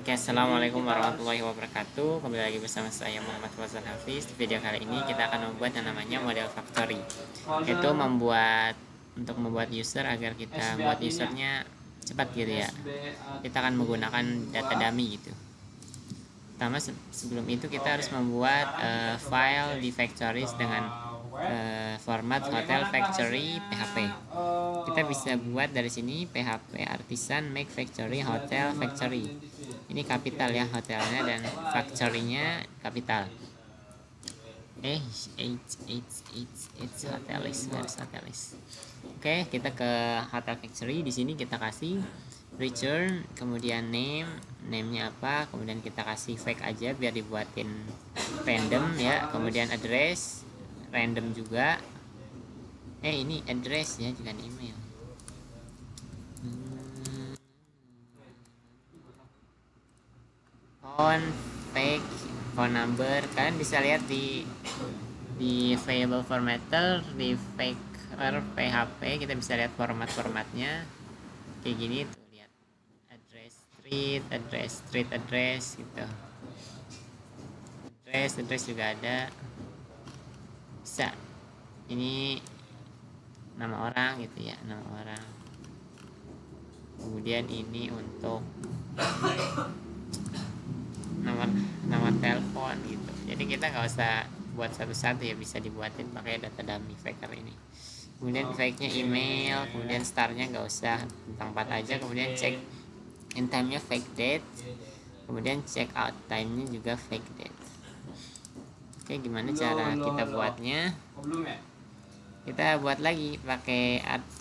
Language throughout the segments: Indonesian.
Oke, assalamualaikum warahmatullahi wabarakatuh. Kembali lagi bersama saya Muhammad Fauzan Hafiz. Di video kali ini kita akan membuat yang namanya model factory, yaitu untuk membuat user agar kita buat usernya cepat gitu ya. Kita akan menggunakan data dummy gitu. Pertama sebelum itu kita harus membuat file di factories dengan format hotel factory php. Kita bisa buat dari sini php artisan make factory hotel factory. Ini kapital ya hotelnya, dan factory-nya kapital. Hotelis. Oke, kita ke hotel factory. Di sini kita kasih return, kemudian name-nya apa, kemudian kita kasih fake aja biar dibuatin random ya. Kemudian address random juga. Ini address ya, bukan email. Fake phone number, kalian bisa lihat di variable formatter di faker php. Kita bisa lihat formatnya kayak gini tuh, lihat address gitu. Address juga ada, bisa ini nama orang gitu ya, nama orang. Kemudian ini untuk nama telepon gitu. Jadi kita nggak usah buat satu-satu ya, bisa dibuatin pakai data dummy faker ini. Kemudian fake-nya email, kemudian startnya nggak usah, bintang 4 aja. Kemudian check in time-nya fake date, kemudian check out time-nya juga fake date. Oke, gimana cara kita buatnya? Kita buat lagi pakai php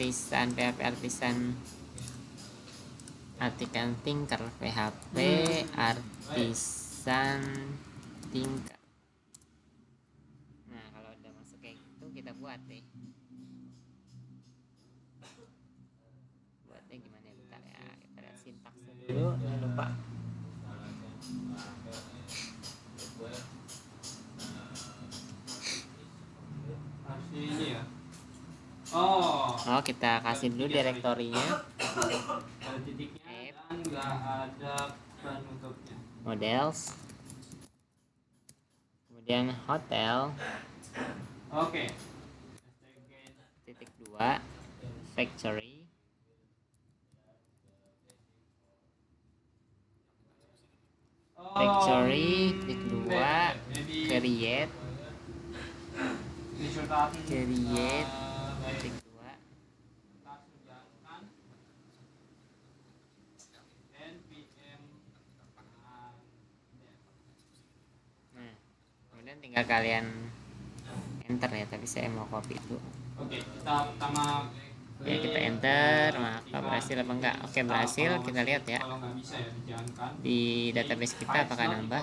artisan tinker php artisan tinker. Nah, kalau udah masuk kayak gitu, kita buatnya gimana ya, bentar ya, kita lihat sintaksnya dulu. Jangan lupa ini ya. Kita kasih dulu direktorinya. Ada titiknya dan nggak ada penutupnya. Models, kemudian hotel. Titik 2 factory, titik 2 create titik 2. Nah, kemudian tinggal kalian enter ya, tapi saya mau copy dulu. Kita enter. Maka berhasil apa enggak? Oke, berhasil. Kita lihat ya di database kita apakah nambah.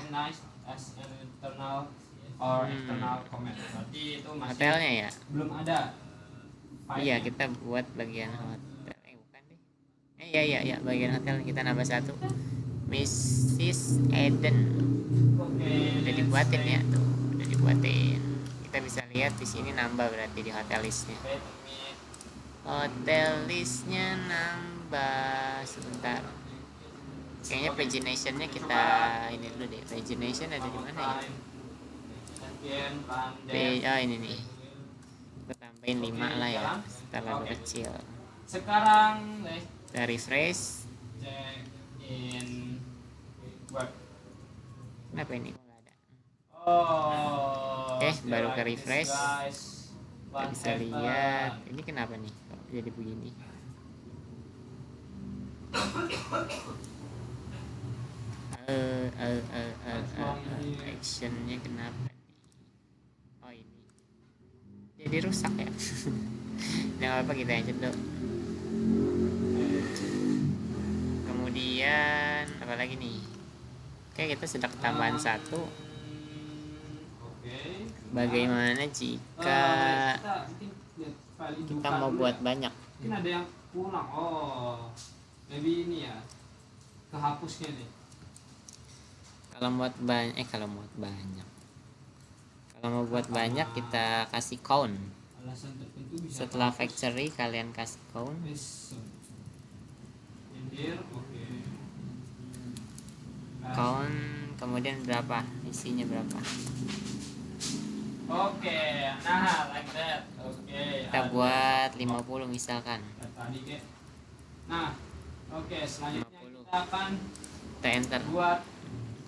Hotelnya ya belum ada. Iya, kita buat bagian hotel. Bukan deh. Iya, bagian hotel kita nambah 1, Mrs. Eden. Udah dibuatin ya tuh, udah dibuatin. Kita bisa lihat di sini nambah, berarti di hotel listnya. Hotel listnya nambah. Sebentar, kayaknya paginationnya kita ini dulu deh. Pagination ada di mana ya? Ini nih, kita tambahin 5 lah ya, terlalu kecil. Sekarang kita refresh. Kenapa ini kok nggak ada? Oke, baru ke refresh. Kita bisa lihat ini kenapa nih kok jadi begini. Actionnya kenapa nih? Ini jadi rusak ya. Nggak apa-apa, kita lanjut dulu. Kemudian apa lagi nih? Oke, kita sudah ketambahan 1. Bagaimana jika kita mau buat banyak? Mungkin ada yang pulang. Maybe ini ya, kehapusnya nih. Kalau mau buat banyak kita kasih count. Setelah factory kalian kasih count. count, kemudian berapa, isinya berapa. Oke, nah like that. Kita buat 50 misalkan. Nah, oke, selanjutnya 50. kita akan Kita enter. buat.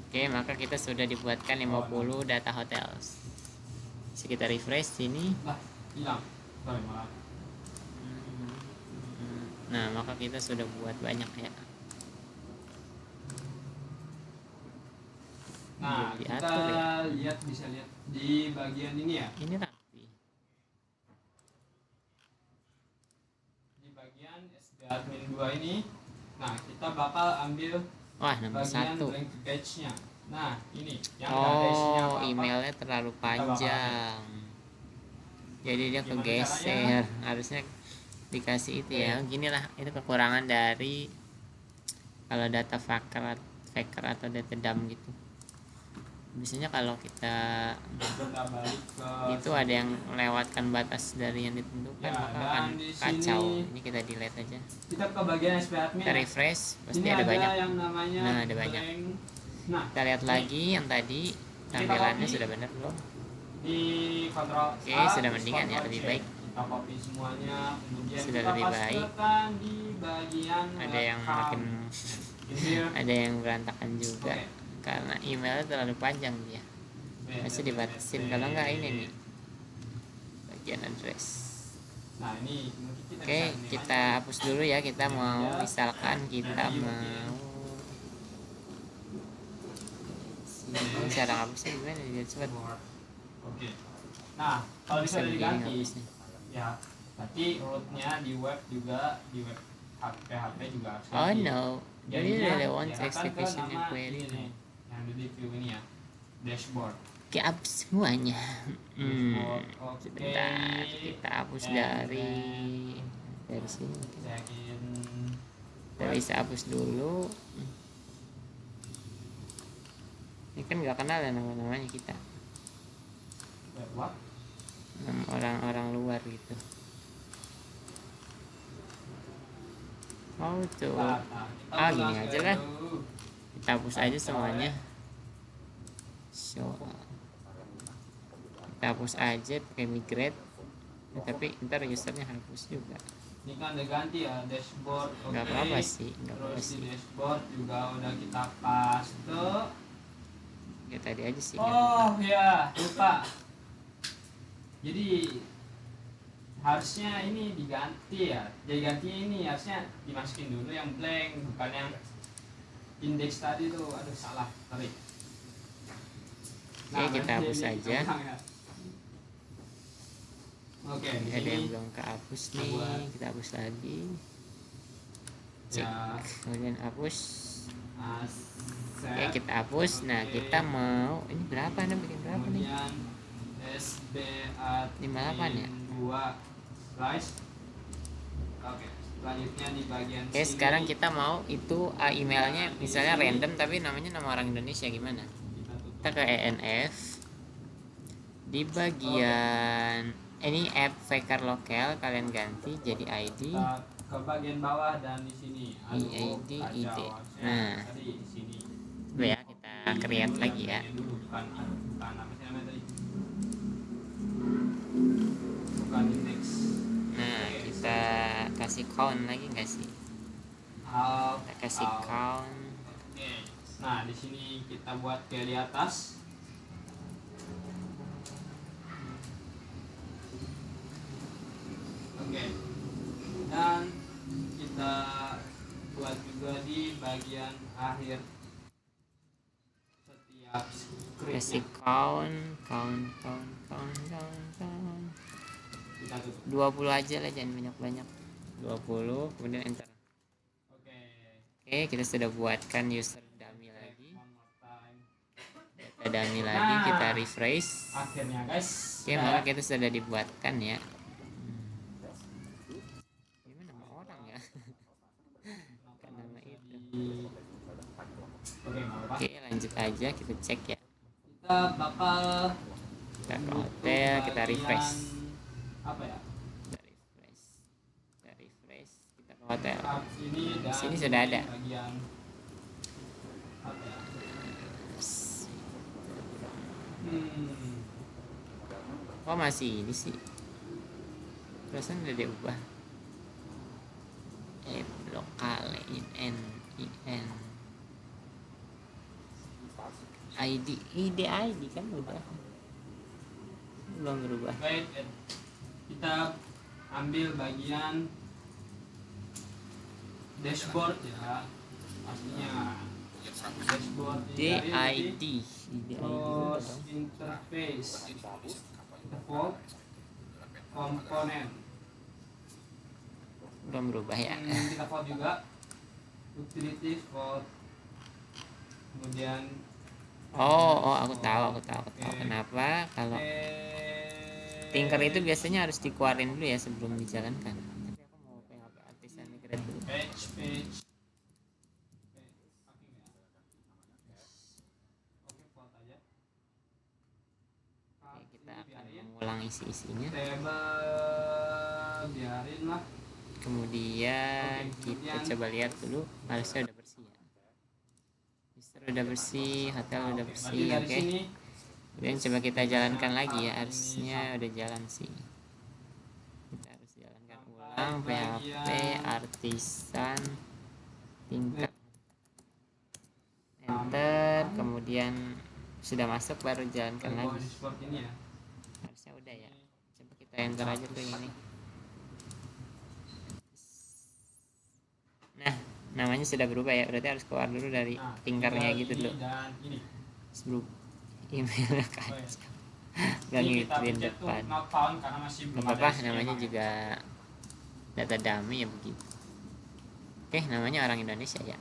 Oke, maka kita sudah dibuatkan 50 data hotels. Bisa kita refresh sini. Hilang. Sorry, malah. Nah, maka kita sudah buat banyak ya. Nah, kita lihat, bisa lihat di bagian ini ya. Ini rapi. Di bagian SB admin 2 ini, nah kita bakal ambil nomor bagian 1. blank page-nya. Nah, ini yang ada isinya apa-apa. Emailnya terlalu panjang. Jadi dia kegeser. Harusnya dikasih itu ya. Ginilah, itu kekurangan dari kalau data faker atau data dump gitu. Biasanya kalau kita itu ada yang melewatkan batas dari yang ditentukan, maka akan kacau. Ini kita delete aja. Kita ke bagian SB admin. Kita refresh, pasti ada banyak. Nah, ada banyak. Kita lihat lagi yang tadi tampilannya sudah benar belum? Di kontrol. Oke, sudah mendingan ya, lebih baik. Kita copy semuanya, kemudian sudah kita lebih baik. Di bagian ada yang makin ada yang berantakan juga. Karena emailnya terlalu panjang dia, masih dibatasin. Kalau enggak ini nih bagian address. Nah, ini oke, kita hapus dulu ya. Kita mau, misalkan kita mau ini cara hapusnya gimana biar cepat. Oke. Nah, kalau bisa diganti ya, berarti rootnya di web juga, di web HP juga harus ganti. No, jadi really wants execution query yang di view ini ya, dashboard. Hapus semuanya. Sebentar, kita hapus dari sini. Kita bisa hapus dulu. Ini kan nggak kenal ya namanya kita. Orang-orang luar gitu. Tuh. Gini aja lah. Kita hapus aja semuanya. Kita hapus aja pakai migrate. Tapi ntar usernya hapus juga. Ini kan udah ganti ya, dashboard. Nggak apa-apa sih, Terus di dashboard juga udah kita paste. Ya tadi aja sih. Ya, lupa. Jadi harusnya ini diganti ya. Jadi gantinya ini harusnya dimasukin dulu yang blank, bukan yang indeks tadi tuh. Aduh, salah, tarik. Oke, kita hapus saja. Oke, ada yang belum kehapus nih, kita hapus lagi. Cek, kemudian hapus. Oke, kita hapus. Nah, kita mau ini berapa nih, bikin berapa nih? 58 ya. Oke, selanjutnya di bagian Oke, sekarang kita mau itu emailnya misalnya random tapi namanya nama orang Indonesia, gimana? Kita ke ENF di bagian ini app faker lokal, kalian ganti jadi ID. Ke bagian bawah dan di sini ID ID. Nah, coba ya kita create lagi ya. Nah, kita kasih count lagi nggak sih? Kita kasih count. Nah, di sini kita buat kayak di atas. Oke. Dan kita buat juga di bagian akhir setiap scriptnya. Kasih count. 20 aja lah, jangan banyak-banyak. 20, kemudian enter. Oke, kita sudah buatkan user dummy lagi. Data dummy lagi, kita refresh. Akhirnya guys. Oke, maka kita sudah dibuatkan ya. Gimana nama orang ya? Bukan nama itu. Oke, lanjut aja, kita cek ya. Kita bakal kita ke hotel, kita refresh. Apa ya? Kita refresh, kita ke hotel. Di sini sudah ada. Kok masih ini sih? Perasaan udah diubah. Lokal in ID kan udah belum berubah. Baik, kita ambil bagian dashboard ya, pastinya dashboard DID terus interface, default komponen, belum berubah ya. kita default juga utility default, kemudian aku tahu kenapa kalau Tinker itu biasanya harus dikeluarin dulu ya sebelum dijalankan. Tapi aku mau PHP artisan migrate dulu. page Oke, kita akan mengulang isi-isinya. Biarin lah. Kemudian kita coba lihat dulu, harusnya udah bersih ya. User udah bersih, hotel udah bersih, oke. Kemudian coba kita jalankan lagi ya, harusnya udah jalan sih. Kita harus jalankan ulang PHP artisan tingkat, enter, kemudian sudah masuk baru jalankan lagi. Harusnya udah ya. Coba kita enter aja tuh ini. Nah, namanya sudah berubah ya, berarti harus keluar dulu dari Tinkernya gitu dulu. Sebelum email kacau. Gak ngikutin depan. Gak apa-apa, namanya juga data dummy ya begitu. Oke, namanya orang Indonesia ya.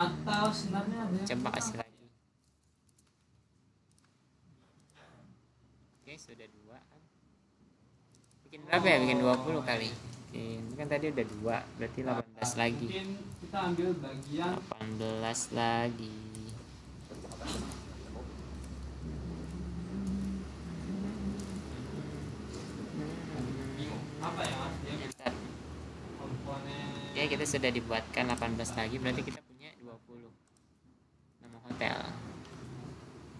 Atau sebenarnya Coba kasih lagi. Oke, sudah 2 kan. Bikin berapa ya? Bikin 20 kali. Ini kan tadi udah 2, berarti 18 lagi. Mungkin kita ambil bagian 18 lagi. apa ya mas? Enter. Komponen. Oke, kita sudah dibuatkan 18 lagi, berarti kita punya 20.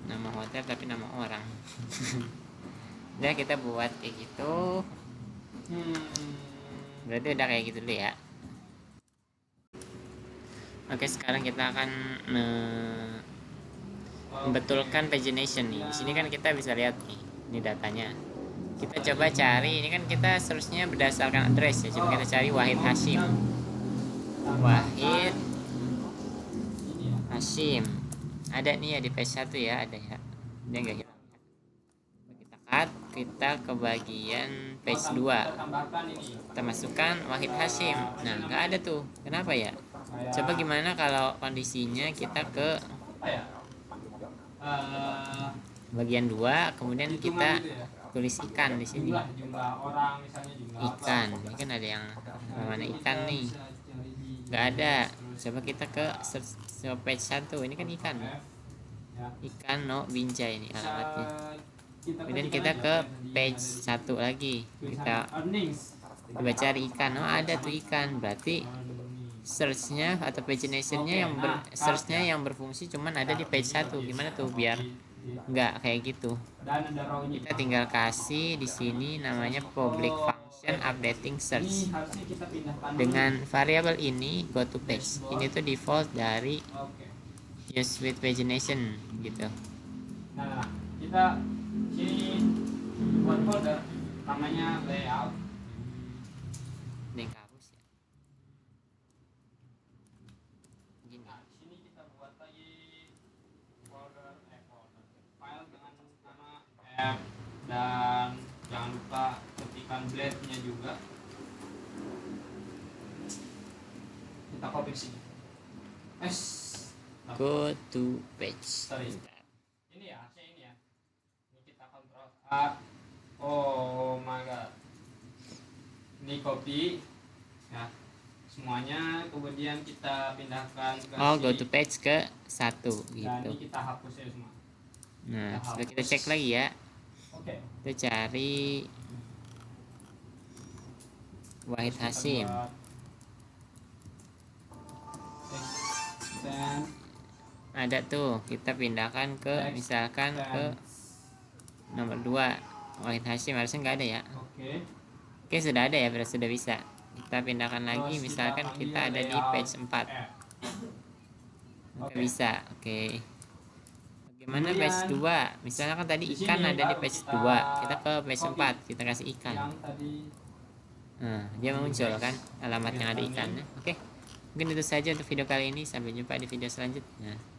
Nama hotel tapi nama orang. Udah kita buat kayak gitu. Berarti udah kayak gitu dulu ya. Oke, sekarang kita akan membetulkan pagination nih. Di sini kan kita bisa lihat nih, ini datanya. Kita coba cari, ini kan kita seharusnya berdasarkan address ya. Coba kita cari Wahid Hashim. Wahid Hashim. Ada nih ya di page 1 ya, ada ya. Dia enggak hilang. Kita cut, kita ke bagian page 2. Kita masukkan Wahid Hashim. Nah, enggak ada tuh. Kenapa ya? Coba gimana kalau kondisinya kita ke bagian 2, kemudian kita tulis ikan di sini. Ikan, ini kan ada yang mana ikan nih? Nggak ada. Coba kita ke page 1, ini kan ikan. Ikan no binjai ini alamatnya. Kemudian kita ke page 1 lagi. Kita coba cari ikan. Oh, ada tuh ikan. Berarti searchnya atau paginationnya yang berfungsi cuman ada di page 1. Gimana tuh biar nggak kayak gitu? Kita tinggal kasih di sini namanya public function updating search. Dengan variabel ini go to page. Ini tuh default dari use with pagination gitu. Nah, kita sini buat folder namanya layout. Ini kabus ya. Gini. Nah, di sini kita buat lagi folder file dengan nama app, dan jangan lupa ketikkan blade-nya juga. Kita copy sini. Go to page. Sorry. Ini ya, ini ya. Ini kita kontrol A. Oh my god. Ini copy ya semuanya, kemudian kita pindahkan ke go to page ke 1 dan gitu. ini kita hapus ya semua. Nah, coba kita cek lagi ya. Oke. Kita cari Wahid Hashim. Dan Ada tuh, kita pindahkan ke misalkan ke nomor 2 Wahid Hashim harusnya nggak ada ya. Oke. Oke, sudah ada ya, berarti sudah bisa. Kita pindahkan lagi, Terus misalkan panggil kita ada di layout page 4. F. Oke, Oke. bisa. Oke. Bagaimana Kemudian, page 2? Misalnya kan tadi di ikan sini ada di baru page kita 2. Kita ke page copy 4, kita kasih ikan. yang tadi. Nah, dia muncul kan alamat yang ada Ini. ikannya. Oke. Mungkin itu saja untuk video kali ini. Sampai jumpa di video selanjutnya.